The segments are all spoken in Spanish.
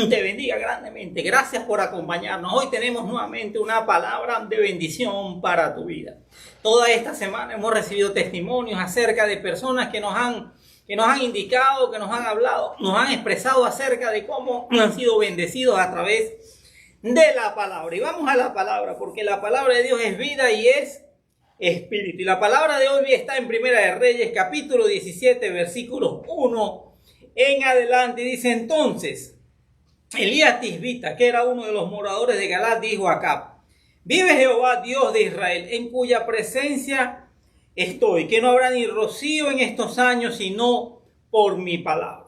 te bendiga grandemente. Gracias por acompañarnos. Hoy tenemos nuevamente una palabra de bendición para tu vida. Toda esta semana hemos recibido testimonios acerca de personas que nos han indicado, que nos han hablado, nos han expresado acerca de cómo han sido bendecidos a través de la palabra. Y vamos a la palabra, porque la palabra de Dios es vida y es espíritu. Y la palabra de hoy está en Primera de Reyes, capítulo 17, versículos 1 en adelante. Y dice: entonces Elías Tisbita, que era uno de los moradores de Galaad, dijo a Acab: vive Jehová, Dios de Israel, en cuya presencia estoy, que no habrá ni rocío en estos años, sino por mi palabra.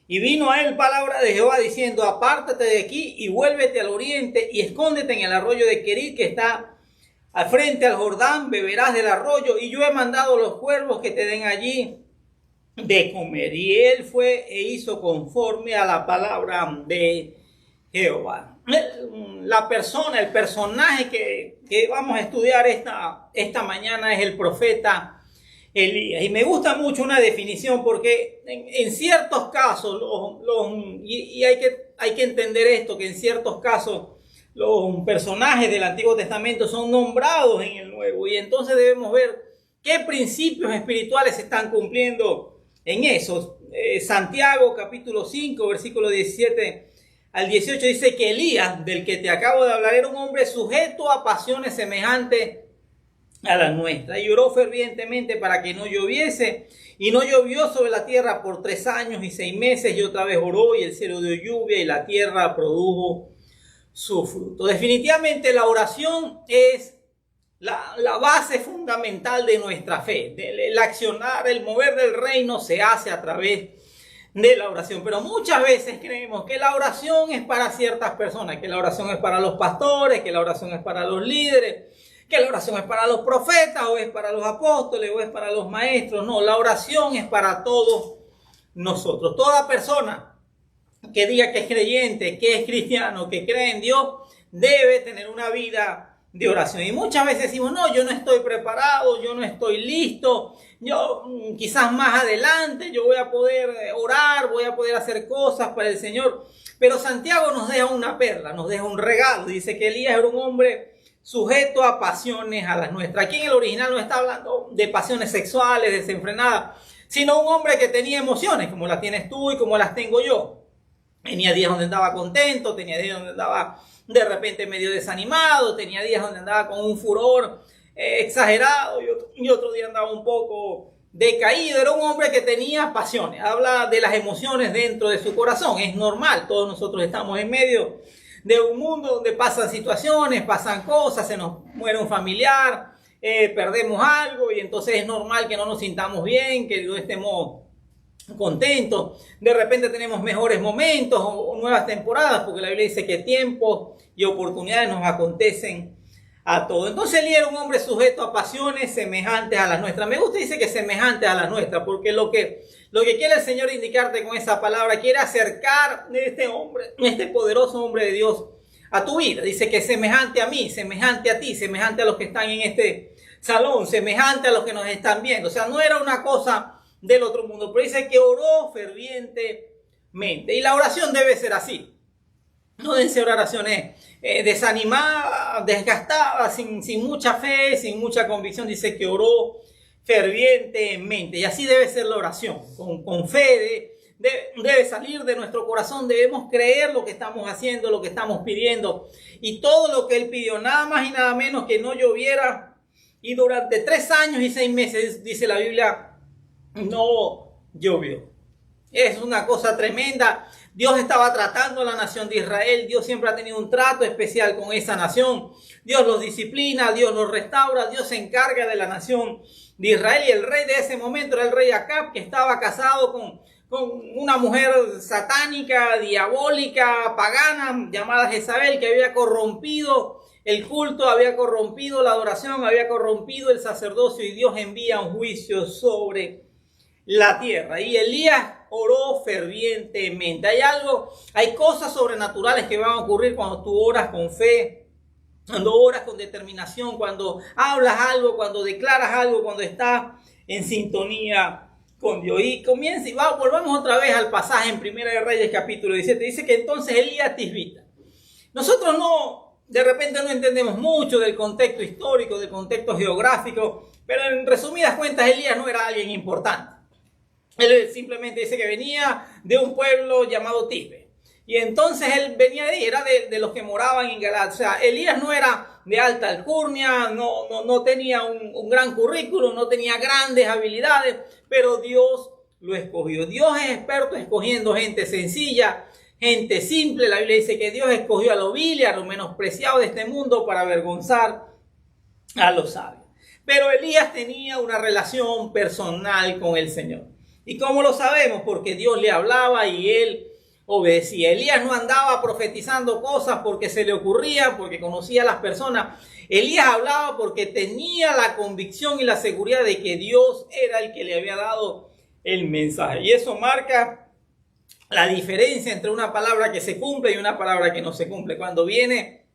Y vino a él palabra de Jehová diciendo: apártate de aquí y vuélvete al oriente y escóndete en el arroyo de Querit, que está al frente al Jordán, beberás del arroyo, y yo he mandado los cuervos que te den allí de comer. Y él fue e hizo conforme a la palabra de Jehová. El personaje que vamos a estudiar esta mañana es el profeta Elías. Y me gusta mucho una definición, porque en ciertos casos, hay que entender esto, que en ciertos casos los personajes del Antiguo Testamento son nombrados en el Nuevo, y entonces debemos ver qué principios espirituales se están cumpliendo en eso. Santiago capítulo 5 versículo 17 al 18 dice que Elías, del que te acabo de hablar, era un hombre sujeto a pasiones semejantes a la nuestra, y oró fervientemente para que no lloviese, y no llovió sobre la tierra por 3 años y 6 meses, y otra vez oró, y el cielo dio lluvia, y la tierra produjo su fruto. Definitivamente la oración es la base fundamental de nuestra fe. El accionar, el mover del reino se hace a través de la oración. Pero muchas veces creemos que la oración es para ciertas personas, que la oración es para los pastores, que la oración es para los líderes, que la oración es para los profetas, o es para los apóstoles, o es para los maestros. No, la oración es para todos nosotros. Toda persona que diga que es creyente, que es cristiano, que cree en Dios, debe tener una vida de oración. Y muchas veces decimos: no, yo no estoy preparado, yo no estoy listo, yo quizás más adelante yo voy a poder orar, voy a poder hacer cosas para el Señor. Pero Santiago nos deja una perla, nos deja un regalo. Dice que Elías era un hombre sujeto a pasiones a las nuestras. Aquí en el original no está hablando de pasiones sexuales desenfrenadas, sino un hombre que tenía emociones, como las tienes tú y como las tengo yo. Tenía días donde andaba contento, tenía días donde andaba de repente medio desanimado, tenía días donde andaba con un furor exagerado, y otro día andaba un poco decaído. Era un hombre que tenía pasiones. Habla de las emociones dentro de su corazón. Es normal, todos nosotros estamos en medio de un mundo donde pasan situaciones, pasan cosas, se nos muere un familiar, perdemos algo, y entonces es normal que no nos sintamos bien, que no estemos contentos. De repente tenemos mejores momentos o nuevas temporadas, porque la Biblia dice que tiempos y oportunidades nos acontecen a todos. Entonces Elías era un hombre sujeto a pasiones semejantes a las nuestras. Me gusta, dice que semejantes a las nuestras, porque lo que quiere el Señor indicarte con esa palabra, quiere acercar este hombre, este poderoso hombre de Dios, a tu vida. Dice que semejante a mí, semejante a ti, semejante a los que están en este salón, semejante a los que nos están viendo. O sea, no era una cosa del otro mundo, pero dice que oró fervientemente. Y la oración debe ser así. No deben ser oraciones desanimadas, desgastadas, sin mucha fe, sin mucha convicción. Dice que oró fervientemente. Y así debe ser la oración, con fe. Debe salir de nuestro corazón. Debemos creer lo que estamos haciendo, lo que estamos pidiendo. Y todo lo que él pidió, nada más y nada menos que no lloviera. Y durante 3 años y 6 meses, dice la Biblia, no llovió. Es una cosa tremenda. Dios estaba tratando a la nación de Israel. Dios siempre ha tenido un trato especial con esa nación. Dios los disciplina, Dios los restaura, Dios se encarga de la nación de Israel. Y el rey de ese momento era el rey Acab, que estaba casado con una mujer satánica, diabólica, pagana, llamada Jezabel, que había corrompido el culto, había corrompido la adoración, había corrompido el sacerdocio, y Dios envía un juicio sobre la tierra. Y Elías oró fervientemente. Hay cosas sobrenaturales que van a ocurrir cuando tú oras con fe, cuando oras con determinación, cuando hablas algo, cuando declaras algo, cuando estás en sintonía con Dios. Y comienza, y volvamos otra vez al pasaje en Primera de Reyes capítulo 17. Dice que entonces Elías tisbita. Nosotros de repente no entendemos mucho del contexto histórico, del contexto geográfico, pero en resumidas cuentas Elías no era alguien importante. Él simplemente dice que venía de un pueblo llamado Tisbe. Y entonces él venía de ahí, era de los que moraban en Galaad. O sea, Elías no era de alta alcurnia, no tenía un gran currículum, no tenía grandes habilidades, pero Dios lo escogió. Dios es experto escogiendo gente sencilla, gente simple. La Biblia dice que Dios escogió a lo vil, a lo menospreciado de este mundo para avergonzar a los sabios. Pero Elías tenía una relación personal con el Señor. ¿Y cómo lo sabemos? Porque Dios le hablaba y él obedecía. Elías no andaba profetizando cosas porque se le ocurría, porque conocía a las personas. Elías hablaba porque tenía la convicción y la seguridad de que Dios era el que le había dado el mensaje. Y eso marca la diferencia entre una palabra que se cumple y una palabra que no se cumple. Cuando viene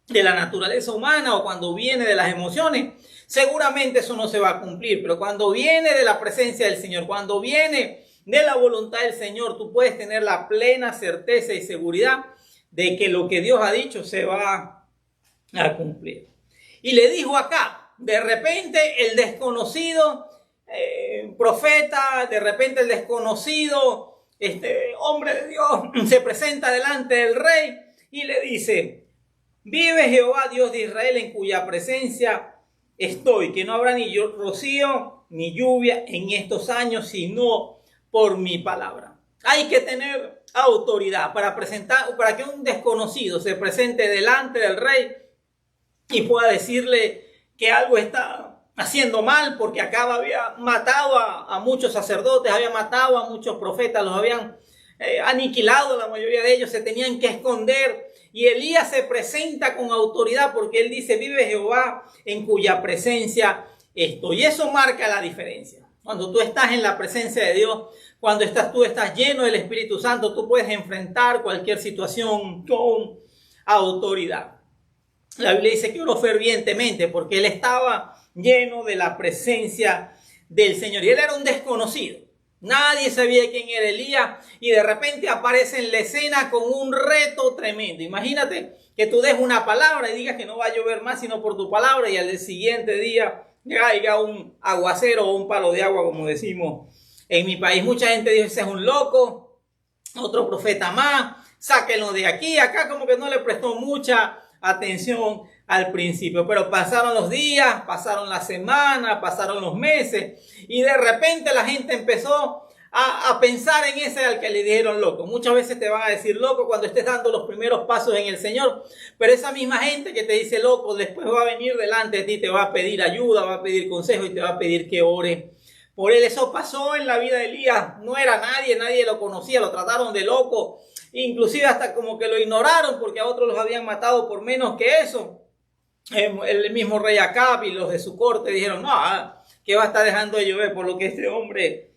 de la naturaleza humana o cuando viene de las emociones, seguramente eso no se va a cumplir. Pero cuando viene de la presencia del Señor, cuando viene de la voluntad del Señor, tú puedes tener la plena certeza y seguridad de que lo que Dios ha dicho se va a cumplir. Y le dijo acá, de repente el desconocido profeta, de repente el desconocido hombre de Dios se presenta delante del rey y le dice: vive Jehová Dios de Israel, en cuya presencia estoy, que no habrá ni rocío ni lluvia en estos años, sino por mi palabra. Hay que tener autoridad para que un desconocido se presente delante del rey y pueda decirle que algo está haciendo mal, porque acá había matado a muchos sacerdotes, había matado a muchos profetas, los habían aniquilado, la mayoría de ellos se tenían que esconder. Y Elías se presenta con autoridad porque él dice: vive Jehová, en cuya presencia estoy. Y eso marca la diferencia. Cuando tú estás en la presencia de Dios, cuando tú estás lleno del Espíritu Santo, tú puedes enfrentar cualquier situación con autoridad. La Biblia dice que oró fervientemente porque él estaba lleno de la presencia del Señor. Y él era un desconocido. Nadie sabía quién era Elías y de repente aparece en la escena con un reto tremendo. Imagínate que tú des una palabra y digas que no va a llover más sino por tu palabra, y al siguiente día caiga un aguacero o un palo de agua, como decimos en mi país. Mucha gente dice: ese es un loco, otro profeta más, sáquenlo de aquí. Acá como que no le prestó mucha atención al principio, pero pasaron los días, pasaron las semanas, pasaron los meses, y de repente la gente empezó a pensar en ese al que le dijeron loco. Muchas veces te van a decir loco cuando estés dando los primeros pasos en el Señor, pero esa misma gente que te dice loco después va a venir delante de ti, te va a pedir ayuda, va a pedir consejo y te va a pedir que ores por él. Eso pasó en la vida de Elías. No era nadie lo conocía, lo trataron de loco, inclusive hasta como que lo ignoraron porque a otros los habían matado por menos que eso. El mismo rey Acab y los de su corte dijeron: no, que va a estar dejando de llover por lo que este hombre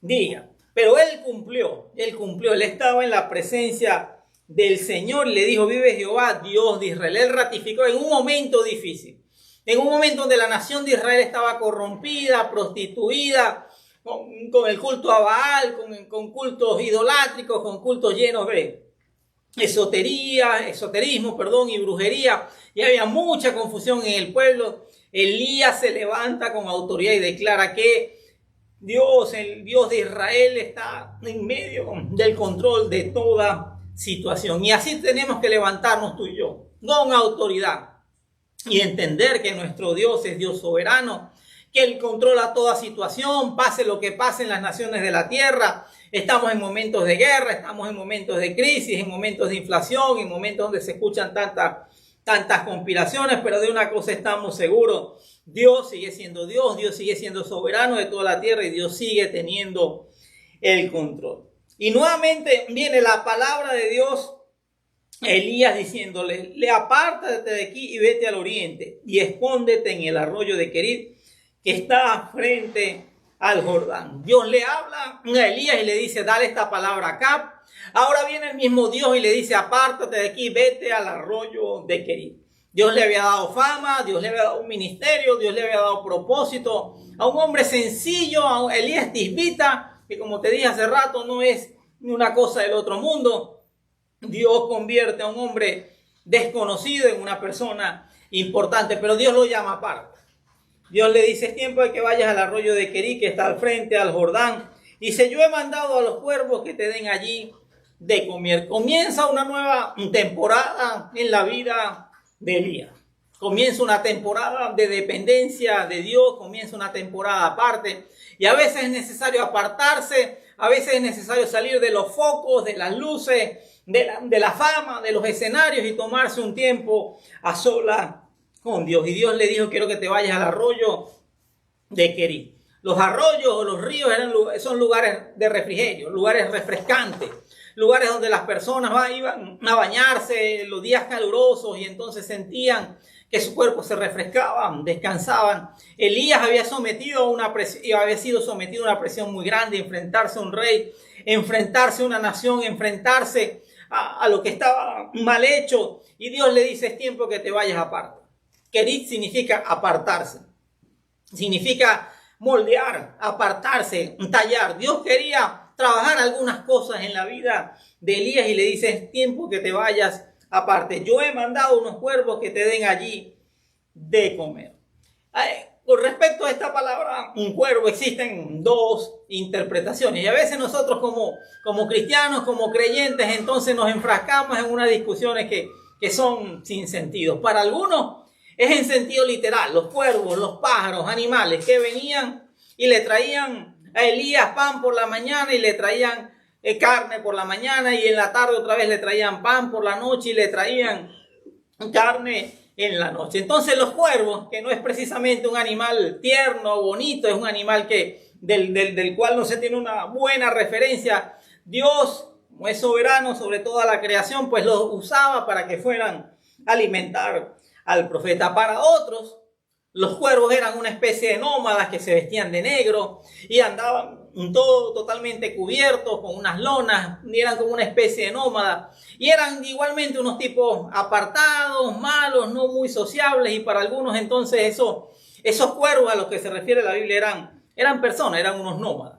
diga. Pero él cumplió, él estaba en la presencia del Señor y le dijo: vive Jehová Dios de Israel. Él ratificó en un momento difícil, en un momento donde la nación de Israel estaba corrompida, prostituida, con el culto a Baal, con cultos idolátricos, con cultos llenos de esoterismo, y brujería, y había mucha confusión en el pueblo. Elías se levanta con autoridad y declara que Dios, el Dios de Israel, está en medio del control de toda situación. Y así tenemos que levantarnos tú y yo, con autoridad, y entender que nuestro Dios es Dios soberano, que Él controla toda situación, pase lo que pase en las naciones de la tierra. Estamos en momentos de guerra, estamos en momentos de crisis, en momentos de inflación, en momentos donde se escuchan tantas conspiraciones, pero de una cosa estamos seguros: Dios sigue siendo Dios, Dios sigue siendo soberano de toda la tierra y Dios sigue teniendo el control. Y nuevamente viene la palabra de Dios, Elías diciéndole: apártate de aquí y vete al oriente y escóndete en el arroyo de Querit, que está frente al Jordán. Dios le habla a Elías y le dice: dale esta palabra acá. Ahora viene el mismo Dios y le dice: apártate de aquí, vete al arroyo de Querit. Dios le había dado fama, Dios le había dado un ministerio, Dios le había dado propósito a un hombre sencillo, a Elías Tisbita, que como te dije hace rato no es ni una cosa del otro mundo. Dios convierte a un hombre desconocido en una persona importante, pero Dios lo llama aparte. Dios le dice: es tiempo de que vayas al arroyo de Querí, que está al frente, al Jordán. Dice: yo he mandado a los cuervos que te den allí de comer. Comienza una nueva temporada en la vida de Elías. Comienza una temporada de dependencia de Dios, comienza una temporada aparte. Y a veces es necesario apartarse, a veces es necesario salir de los focos, de las luces, de la fama, de los escenarios y tomarse un tiempo a solas con Dios. Y Dios le dijo: quiero que te vayas al arroyo de Querí. Los arroyos o los ríos son lugares de refrigerio, lugares refrescantes, lugares donde las personas iban a bañarse los días calurosos y entonces sentían que su cuerpo se refrescaba, descansaban. Elías había sido sometido a una presión muy grande, enfrentarse a un rey, enfrentarse a una nación, enfrentarse a lo que estaba mal hecho. Y Dios le dice: es tiempo que te vayas aparte. Querit significa apartarse, significa moldear, apartarse, tallar. Dios quería trabajar algunas cosas en la vida de Elías y le dice: es tiempo que te vayas aparte. Yo he mandado unos cuervos que te den allí de comer. Con respecto a esta palabra, un cuervo, existen dos interpretaciones. Y a veces nosotros como cristianos, como creyentes, entonces nos enfrascamos en unas discusiones que son sin sentido. Para algunos es en sentido literal. Los cuervos, los pájaros, animales que venían y le traían a Elías pan por la mañana y le traían carne por la mañana, y en la tarde otra vez le traían pan por la noche y le traían carne en la noche. Entonces los cuervos, que no es precisamente un animal tierno, bonito, es un animal del cual no se tiene una buena referencia, Dios, como es soberano sobre toda la creación, pues los usaba para que fueran a alimentar al profeta. Para otros, los cuervos eran una especie de nómadas que se vestían de negro y andaban todo totalmente cubiertos con unas lonas, y eran como una especie de nómadas, y eran igualmente unos tipos apartados, malos, no muy sociables. Y para algunos entonces esos cuervos a los que se refiere la Biblia eran personas, eran unos nómadas.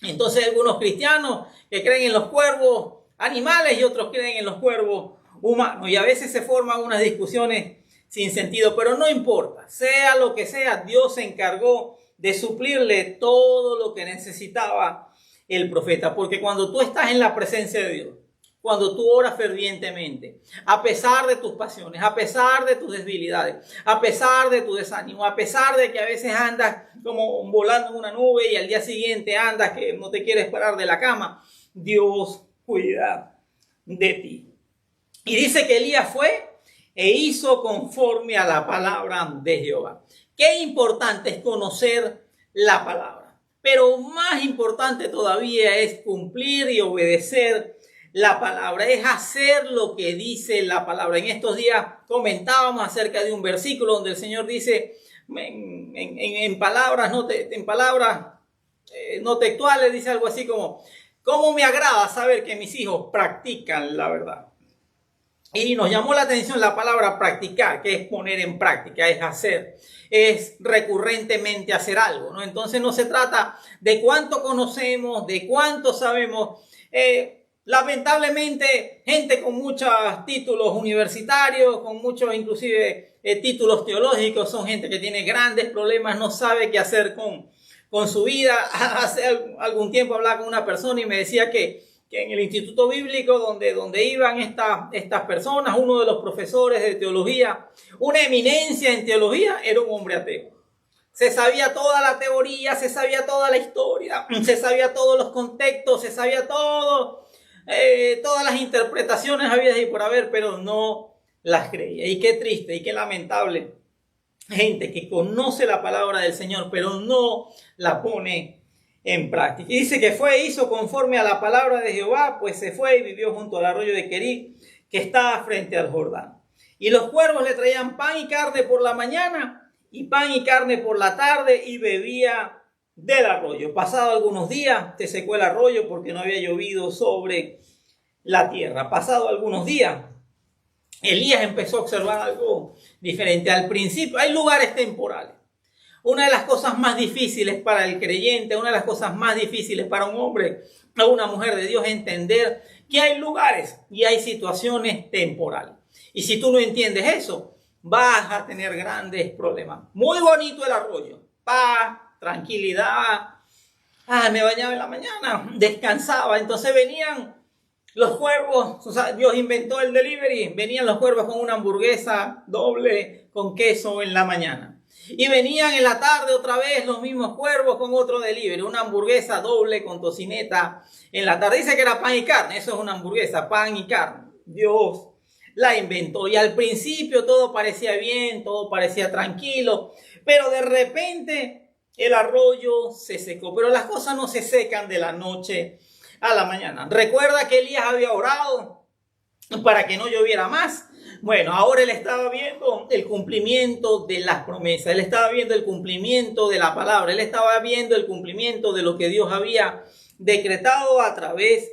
Entonces hay algunos cristianos que creen en los cuervos animales y otros creen en los cuervos humanos, y a veces se forman unas discusiones sin sentido, pero no importa, sea lo que sea, Dios se encargó de suplirle todo lo que necesitaba el profeta, porque cuando tú estás en la presencia de Dios, cuando tú oras fervientemente, a pesar de tus pasiones, a pesar de tus debilidades, a pesar de tu desánimo, a pesar de que a veces andas como volando en una nube y al día siguiente andas que no te quieres parar de la cama, Dios cuida de ti. Y dice que Elías fue e hizo conforme a la palabra de Jehová. Qué importante es conocer la palabra, pero más importante todavía es cumplir y obedecer la palabra, es hacer lo que dice la palabra. En estos días comentábamos acerca de un versículo donde el Señor dice en palabras no textuales, dice algo así como: ¿cómo me agrada saber que mis hijos practican la verdad? Y nos llamó la atención la palabra practicar, que es poner en práctica, es hacer, es recurrentemente hacer algo, ¿no? Entonces no se trata de cuánto conocemos, de cuánto sabemos. Lamentablemente, gente con muchos títulos universitarios, con muchos inclusive títulos teológicos, son gente que tiene grandes problemas, no sabe qué hacer con su vida. Hace algún tiempo hablaba con una persona y me decía que en el instituto bíblico donde iban estas personas, uno de los profesores de teología, una eminencia en teología, era un hombre ateo. Se sabía toda la teoría, se sabía toda la historia, se sabía todos los contextos, se sabía todo, todas las interpretaciones habidas y por haber, pero no las creía. Y qué triste y qué lamentable gente que conoce la palabra del Señor, pero no la pone en práctica. Y dice que hizo conforme a la palabra de Jehová, pues se fue y vivió junto al arroyo de Querí, que está frente al Jordán. Y los cuervos le traían pan y carne por la mañana, y pan y carne por la tarde, y bebía del arroyo. Pasado algunos días, se secó el arroyo porque no había llovido sobre la tierra. Pasado algunos días, Elías empezó a observar algo diferente. Al principio, hay lugares temporales. Una de las cosas más difíciles para el creyente, una de las cosas más difíciles para un hombre o una mujer de Dios es entender que hay lugares y hay situaciones temporales. Y si tú no entiendes eso, vas a tener grandes problemas. Muy bonito el arroyo, paz, tranquilidad. Me bañaba en la mañana, descansaba. Entonces venían los cuervos, o sea, Dios inventó el delivery. Venían los cuervos con una hamburguesa doble con queso en la mañana. Y venían en la tarde otra vez los mismos cuervos con otro delivery, una hamburguesa doble con tocineta en la tarde. Dice que era pan y carne, eso es una hamburguesa, pan y carne. Dios la inventó y al principio todo parecía bien, todo parecía tranquilo, pero de repente el arroyo se secó. Pero las cosas no se secan de la noche a la mañana. Recuerda que Elías había orado para que no lloviera más. Bueno, ahora él estaba viendo el cumplimiento de las promesas, él estaba viendo el cumplimiento de la palabra, él estaba viendo el cumplimiento de lo que Dios había decretado a través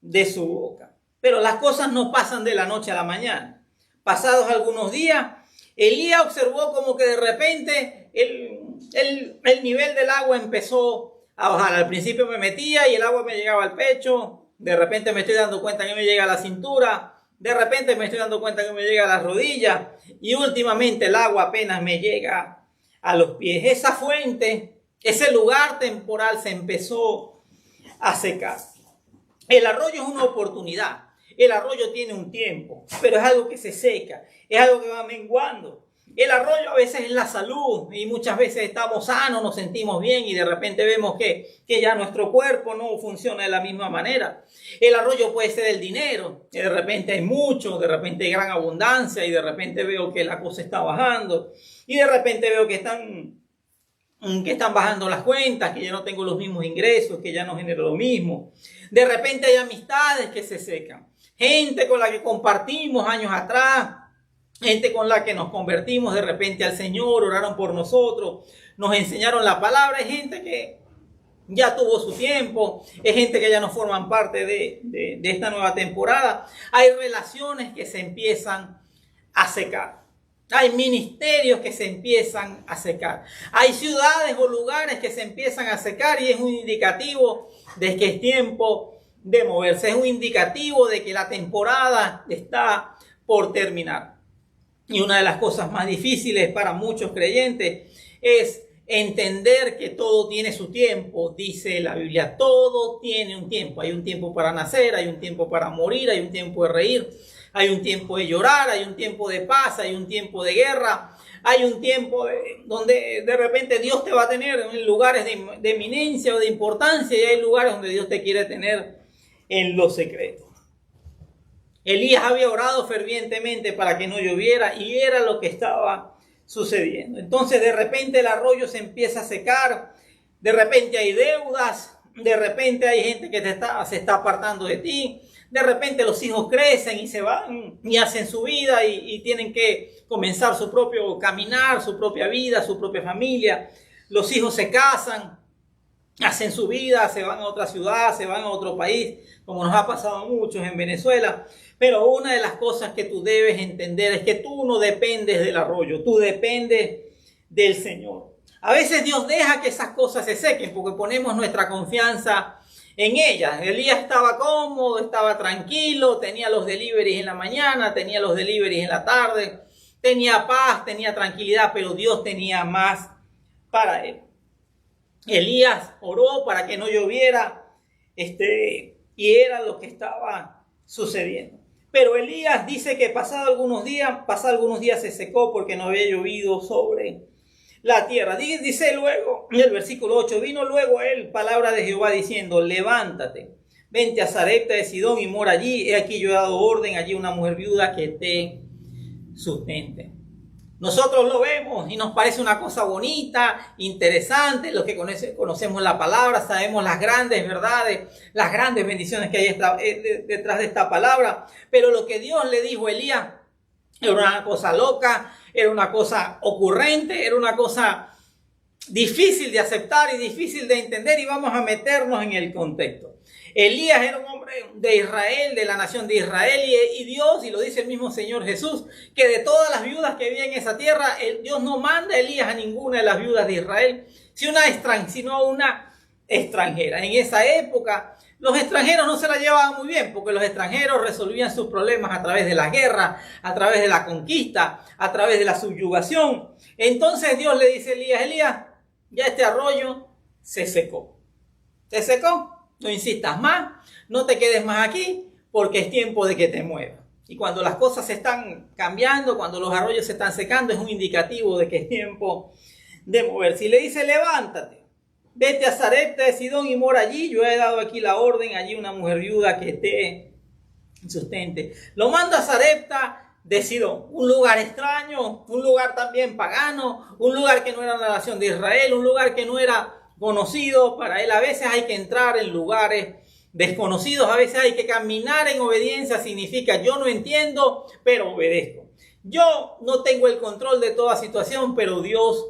de su boca. Pero las cosas no pasan de la noche a la mañana. Pasados algunos días, Elías observó como que de repente el nivel del agua empezó a bajar. Al principio me metía y el agua me llegaba al pecho, de repente me estoy dando cuenta que me llega a la cintura. De repente me estoy dando cuenta que me llega a las rodillas y últimamente el agua apenas me llega a los pies. Esa fuente, ese lugar temporal se empezó a secar. El arroyo es una oportunidad. El arroyo tiene un tiempo, pero es algo que se seca, es algo que va menguando. El arroyo a veces es la salud y muchas veces estamos sanos, nos sentimos bien y de repente vemos que ya nuestro cuerpo no funciona de la misma manera. El arroyo puede ser el dinero, de repente hay mucho, de repente hay gran abundancia y de repente veo que la cosa está bajando y de repente veo que están bajando las cuentas, que ya no tengo los mismos ingresos, que ya no genero lo mismo. De repente hay amistades que se secan, gente con la que compartimos años atrás, gente con la que nos convertimos de repente al Señor, oraron por nosotros, nos enseñaron la palabra. Hay gente que ya tuvo su tiempo, es gente que ya no forman parte de esta nueva temporada. Hay relaciones que se empiezan a secar. Hay ministerios que se empiezan a secar. Hay ciudades o lugares que se empiezan a secar y es un indicativo de que es tiempo de moverse. Es un indicativo de que la temporada está por terminar. Y una de las cosas más difíciles para muchos creyentes es entender que todo tiene su tiempo. Dice la Biblia, todo tiene un tiempo. Hay un tiempo para nacer, hay un tiempo para morir, hay un tiempo de reír, hay un tiempo de llorar, hay un tiempo de paz, hay un tiempo de guerra, hay un tiempo donde de repente Dios te va a tener en lugares de eminencia o de importancia y hay lugares donde Dios te quiere tener en lo secreto. Elías había orado fervientemente para que no lloviera y era lo que estaba sucediendo. Entonces de repente el arroyo se empieza a secar, de repente hay deudas, de repente hay gente que se está apartando de ti, de repente los hijos crecen y se van y hacen su vida y tienen que comenzar su propio caminar, su propia vida, su propia familia. Los hijos se casan, hacen su vida, se van a otra ciudad, se van a otro país, como nos ha pasado a muchos en Venezuela. Pero una de las cosas que tú debes entender es que tú no dependes del arroyo, tú dependes del Señor. A veces Dios deja que esas cosas se sequen porque ponemos nuestra confianza en ellas. Elías estaba cómodo, estaba tranquilo, tenía los deliveries en la mañana, tenía los deliveries en la tarde, tenía paz, tenía tranquilidad, pero Dios tenía más para él. Elías oró para que no lloviera, y era lo que estaba sucediendo. Pero Elías dice que pasados algunos días se secó porque no había llovido sobre la tierra. Dice luego, en el versículo 8, vino luego a él palabra de Jehová diciendo, levántate, vente a Sarepta de Sidón y mora allí. He aquí yo he dado orden allí una mujer viuda que te sustente. Nosotros lo vemos y nos parece una cosa bonita, interesante. Los que conocemos la palabra, sabemos las grandes verdades, las grandes bendiciones que hay detrás de esta palabra. Pero lo que Dios le dijo a Elías era una cosa loca, era una cosa ocurrente, era una cosa difícil de aceptar y difícil de entender, y vamos a meternos en el contexto. Elías era un hombre de Israel, de la nación de Israel, y Dios, y lo dice el mismo Señor Jesús, que de todas las viudas que había en esa tierra, Dios no manda a Elías a ninguna de las viudas de Israel, sino a una extranjera. En esa época, los extranjeros no se la llevaban muy bien, porque los extranjeros resolvían sus problemas a través de la guerra, a través de la conquista, a través de la subyugación. Entonces Dios le dice a Elías: Elías, ya este arroyo se secó. ¿Se secó? No insistas más, no te quedes más aquí, porque es tiempo de que te muevas. Y cuando las cosas se están cambiando, cuando los arroyos se están secando, es un indicativo de que es tiempo de moverse. Y le dice: levántate, vete a Sarepta de Sidón y mora allí. Yo he dado aquí la orden, allí una mujer viuda que te sustente. Lo manda a Sarepta de Sidón, un lugar extraño, un lugar también pagano, un lugar que no era la nación de Israel, un lugar que no era conocido para él. A veces hay que entrar en lugares desconocidos, a veces hay que caminar en obediencia. Significa: yo no entiendo, pero obedezco. Yo no tengo el control de toda situación, pero Dios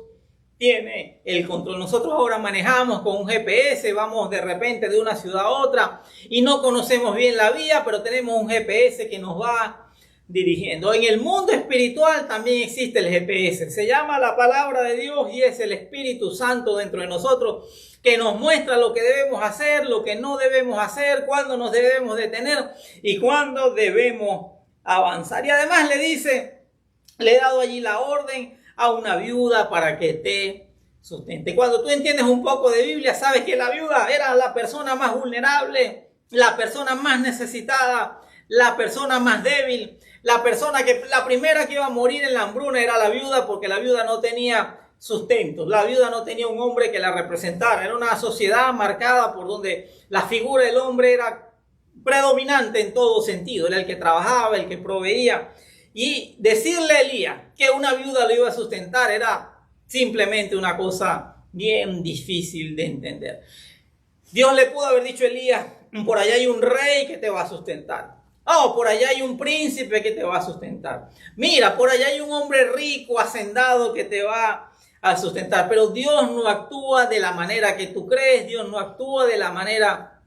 tiene el control. Nosotros ahora manejamos con un GPS, vamos de repente de una ciudad a otra y no conocemos bien la vía, pero tenemos un GPS que nos va dirigiendo. En el mundo espiritual también existe el GPS, se llama la palabra de Dios y es el Espíritu Santo dentro de nosotros que nos muestra lo que debemos hacer, lo que no debemos hacer, cuándo nos debemos detener y cuándo debemos avanzar. Y además le dice: le he dado allí la orden a una viuda para que te sustente. Cuando tú entiendes un poco de Biblia, sabes que la viuda era la persona más vulnerable, la persona más necesitada, la persona más débil, la primera que iba a morir en la hambruna era la viuda, porque la viuda no tenía sustento, la viuda no tenía un hombre que la representara. Era una sociedad marcada por donde la figura del hombre era predominante en todo sentido, era el que trabajaba, el que proveía. Y decirle a Elías que una viuda lo iba a sustentar era simplemente una cosa bien difícil de entender. Dios le pudo haber dicho a Elías: por allá hay un rey que te va a sustentar. Oh, por allá hay un príncipe que te va a sustentar. Mira, por allá hay un hombre rico, hacendado que te va a sustentar. Pero Dios no actúa de la manera que tú crees. Dios no actúa de la manera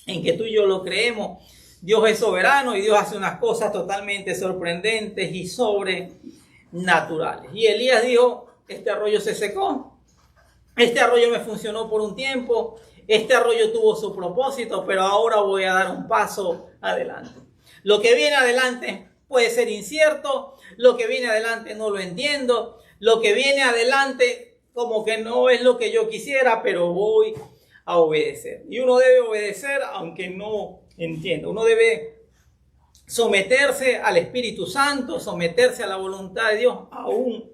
en que tú y yo lo creemos. Dios es soberano y Dios hace unas cosas totalmente sorprendentes y sobrenaturales. Y Elías dijo: este arroyo se secó, este arroyo me funcionó por un tiempo, este arroyo tuvo su propósito, pero ahora voy a dar un paso adelante. Lo que viene adelante puede ser incierto, lo que viene adelante no lo entiendo, lo que viene adelante como que no es lo que yo quisiera, pero voy a obedecer. Y uno debe obedecer aunque no entienda. Uno debe someterse al Espíritu Santo, someterse a la voluntad de Dios aún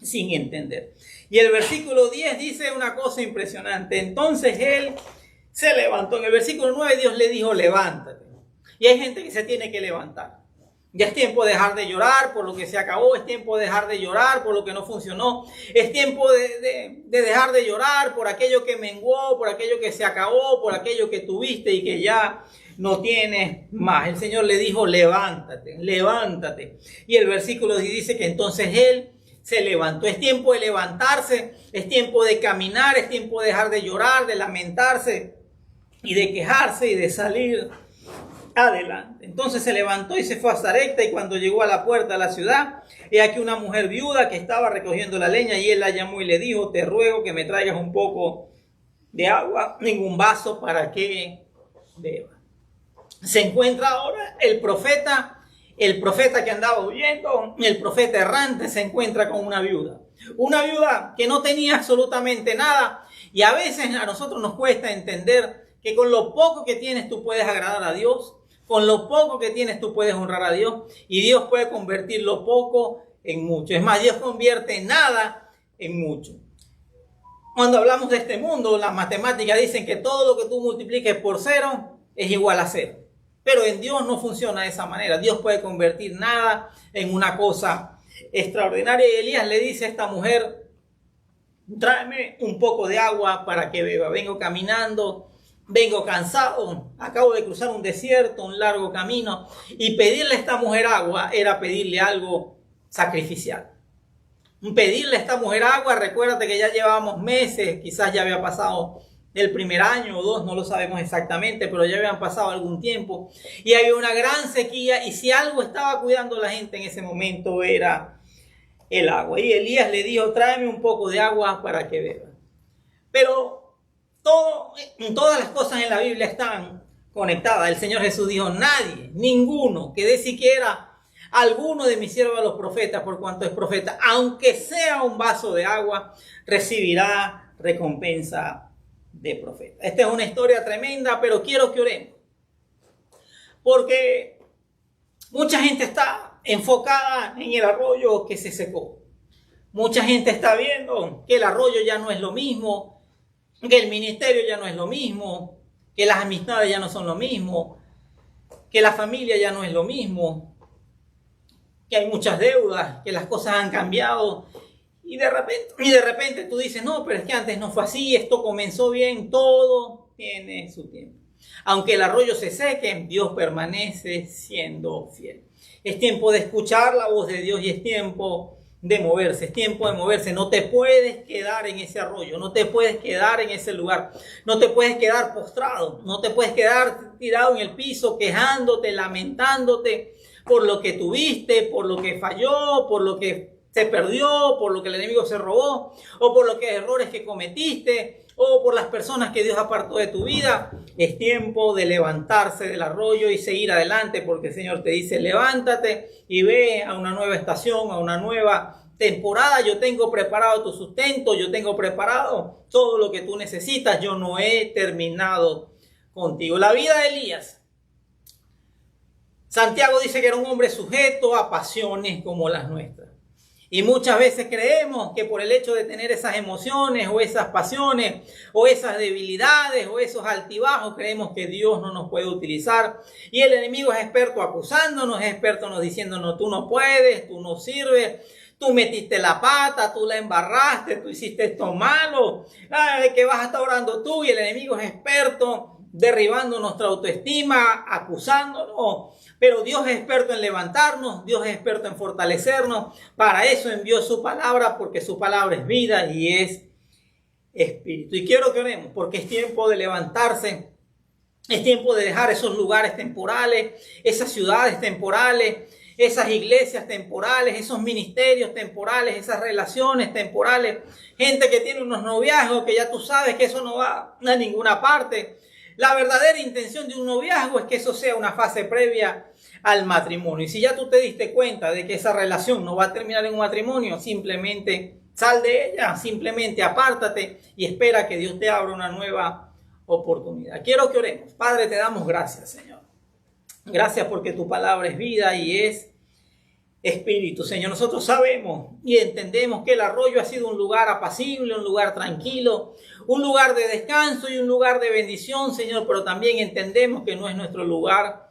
sin entender. Y el versículo 10 dice una cosa impresionante. Entonces él se levantó. En el versículo 9 Dios le dijo: levántate. Y hay gente que se tiene que levantar. Ya es tiempo de dejar de llorar por lo que se acabó, es tiempo de dejar de llorar por lo que no funcionó, es tiempo de dejar de llorar por aquello que menguó, por aquello que se acabó, por aquello que tuviste y que ya no tienes más. El Señor le dijo: levántate, levántate. Y el versículo dice que entonces él se levantó. Es tiempo de levantarse, es tiempo de caminar, es tiempo de dejar de llorar, de lamentarse y de quejarse y de salir adelante. Entonces se levantó y se fue a Sarepta, y cuando llegó a la puerta de la ciudad, he aquí una mujer viuda que estaba recogiendo la leña, y él la llamó y le dijo: te ruego que me traigas un poco de agua en un vaso para que beba. Se encuentra ahora el profeta que andaba huyendo, el profeta errante, se encuentra con una viuda que no tenía absolutamente nada. Y a veces a nosotros nos cuesta entender que con lo poco que tienes tú puedes agradar a Dios, con lo poco que tienes tú puedes honrar a Dios, y Dios puede convertir lo poco en mucho. Es más, Dios convierte nada en mucho. Cuando hablamos de este mundo, las matemáticas dicen que todo lo que tú multipliques por 0 es igual a 0. Pero en Dios no funciona de esa manera. Dios puede convertir nada en una cosa extraordinaria. Y Elías le dice a esta mujer: tráeme un poco de agua para que beba. Vengo caminando, vengo cansado, acabo de cruzar un desierto, un largo camino. Y pedirle a esta mujer agua era pedirle algo sacrificial. Pedirle a esta mujer agua, recuérdate que ya llevábamos meses, quizás ya había pasado el primer año o dos, no lo sabemos exactamente, pero ya habían pasado algún tiempo y había una gran sequía, y si algo estaba cuidando a la gente en ese momento era el agua. Y Elías le dijo: tráeme un poco de agua para que beba. Pero todas las cosas en la Biblia están conectadas. El Señor Jesús dijo: nadie, ninguno que dé siquiera alguno de mis siervos los profetas, por cuanto es profeta, aunque sea un vaso de agua, recibirá recompensa de profeta. Esta es una historia tremenda, pero quiero que oremos, porque mucha gente está enfocada en el arroyo que se secó. Mucha gente está viendo que el arroyo ya no es lo mismo, que el ministerio ya no es lo mismo, que las amistades ya no son lo mismo, que la familia ya no es lo mismo, que hay muchas deudas, que las cosas han cambiado. Y de repente tú dices: no, pero es que antes no fue así, esto comenzó bien, todo tiene su tiempo. Aunque el arroyo se seque, Dios permanece siendo fiel. Es tiempo de escuchar la voz de Dios y es tiempo de moverse, es tiempo de moverse. No te puedes quedar en ese arroyo, no te puedes quedar en ese lugar, no te puedes quedar postrado, no te puedes quedar tirado en el piso quejándote, lamentándote por lo que tuviste, por lo que falló, por lo que se perdió, por lo que el enemigo se robó, o por los errores que cometiste, o por las personas que Dios apartó de tu vida. Es tiempo de levantarse del arroyo y seguir adelante, porque el Señor te dice: levántate y ve a una nueva estación, a una nueva temporada. Yo tengo preparado tu sustento, yo tengo preparado todo lo que tú necesitas. Yo no he terminado contigo. La vida de Elías, Santiago dice que era un hombre sujeto a pasiones como las nuestras. Y muchas veces creemos que por el hecho de tener esas emociones o esas pasiones o esas debilidades o esos altibajos, creemos que Dios no nos puede utilizar. Y el enemigo es experto acusándonos, es experto nos diciéndonos: tú no puedes, tú no sirves, tú metiste la pata, tú la embarraste, tú hiciste esto malo, que vas a estar orando tú. Y el enemigo es experto derribando nuestra autoestima, acusándonos. Pero Dios es experto en levantarnos, Dios es experto en fortalecernos. Para eso envió su palabra, porque su palabra es vida y es espíritu. Y quiero que oremos, porque es tiempo de levantarse, es tiempo de dejar esos lugares temporales, esas ciudades temporales, esas iglesias temporales, esos ministerios temporales, esas relaciones temporales. Gente que tiene unos noviazgos que ya tú sabes que eso no va a ninguna parte. La verdadera intención de un noviazgo es que eso sea una fase previa al matrimonio. Y si ya tú te diste cuenta de que esa relación no va a terminar en un matrimonio, simplemente sal de ella, simplemente apártate y espera que Dios te abra una nueva oportunidad. Quiero que oremos. Padre, te damos gracias, Señor. Gracias porque tu palabra es vida y es espíritu, Señor. Nosotros sabemos y entendemos que el arroyo ha sido un lugar apacible, un lugar tranquilo, un lugar de descanso y un lugar de bendición, Señor, pero también entendemos que no es nuestro lugar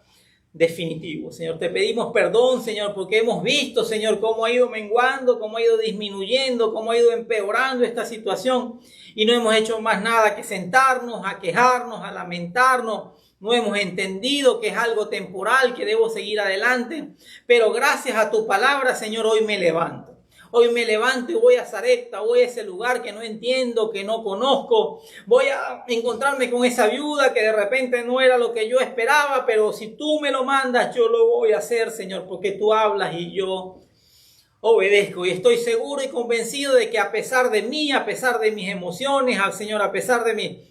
definitivo. Señor, te pedimos perdón, Señor, porque hemos visto, Señor, cómo ha ido menguando, cómo ha ido disminuyendo, cómo ha ido empeorando esta situación y no hemos hecho más nada que sentarnos, a quejarnos, a lamentarnos. No hemos entendido que es algo temporal, que debo seguir adelante. Pero gracias a tu palabra, Señor, hoy me levanto. Hoy me levanto y voy a Sarepta, voy a ese lugar que no entiendo, que no conozco. Voy a encontrarme con esa viuda que de repente no era lo que yo esperaba, pero si tú me lo mandas, yo lo voy a hacer, Señor, porque tú hablas y yo obedezco. Y estoy seguro y convencido de que a pesar de mí, a pesar de mis emociones, al Señor, a pesar de mis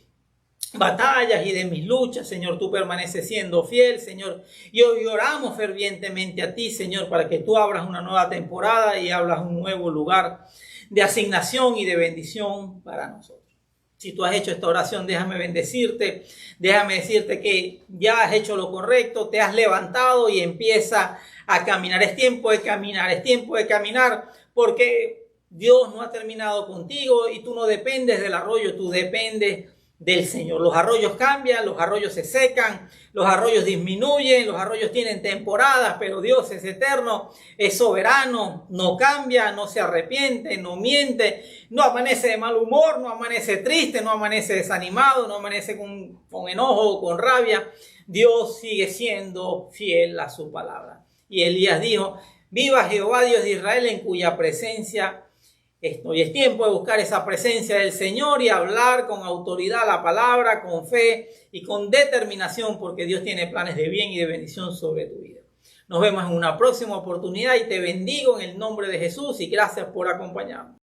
batallas y de mis luchas, Señor, tú permaneces siendo fiel, Señor. Y hoy oramos fervientemente a ti, Señor, para que tú abras una nueva temporada y abras un nuevo lugar de asignación y de bendición para nosotros. Si tú has hecho esta oración, déjame bendecirte, déjame decirte que ya has hecho lo correcto, te has levantado y empieza a caminar. Es tiempo de caminar, es tiempo de caminar, porque Dios no ha terminado contigo y tú no dependes del arroyo, tú dependes del Señor. Los arroyos cambian, los arroyos se secan, los arroyos disminuyen, los arroyos tienen temporadas, pero Dios es eterno, es soberano, no cambia, no se arrepiente, no miente, no amanece de mal humor, no amanece triste, no amanece desanimado, no amanece con enojo, con rabia. Dios sigue siendo fiel a su palabra. Y Elías dijo: viva Jehová Dios de Israel, en cuya presencia Hoy es tiempo de buscar esa presencia del Señor y hablar con autoridad la palabra, con fe y con determinación, porque Dios tiene planes de bien y de bendición sobre tu vida. Nos vemos en una próxima oportunidad y te bendigo en el nombre de Jesús y gracias por acompañarnos.